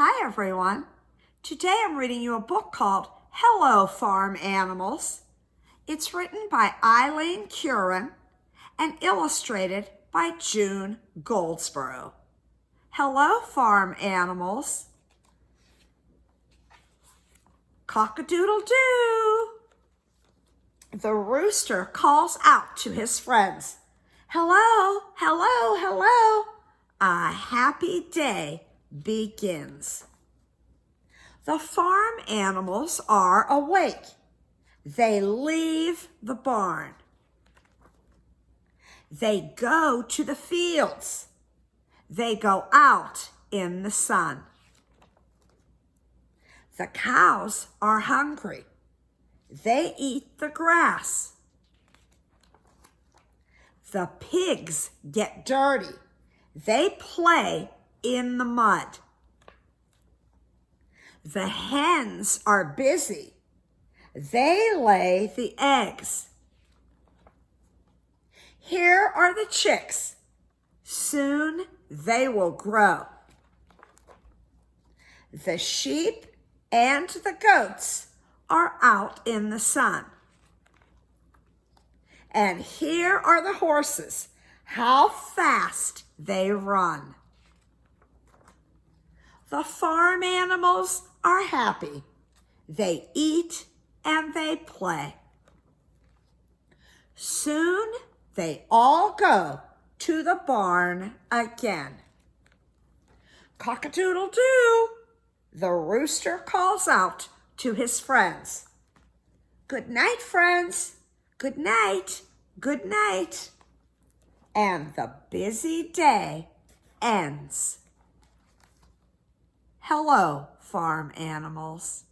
Hi everyone. Today I'm reading you a book called Hello Farm Animals. It's written by Eileen Curran and illustrated by June Goldsboro. Hello Farm Animals. Cock-a-doodle-doo. The rooster calls out to his friends. Hello, hello, hello. A happy day begins. The farm animals are awake. They leave the barn. They go to the fields. They go out in the sun. The cows are hungry. They eat the grass. The pigs get dirty. They play in the mud. The hens are busy. They lay the eggs. Here are the chicks. Soon they will grow. The sheep and the goats are out in the sun. And here are the horses. How fast they run. The farm animals are happy. They eat and they play. Soon they all go to the barn again. Cock-a-doodle-doo. The rooster calls out to his friends. Good night, friends. Good night. Good night. And the busy day ends. Hello, farm animals.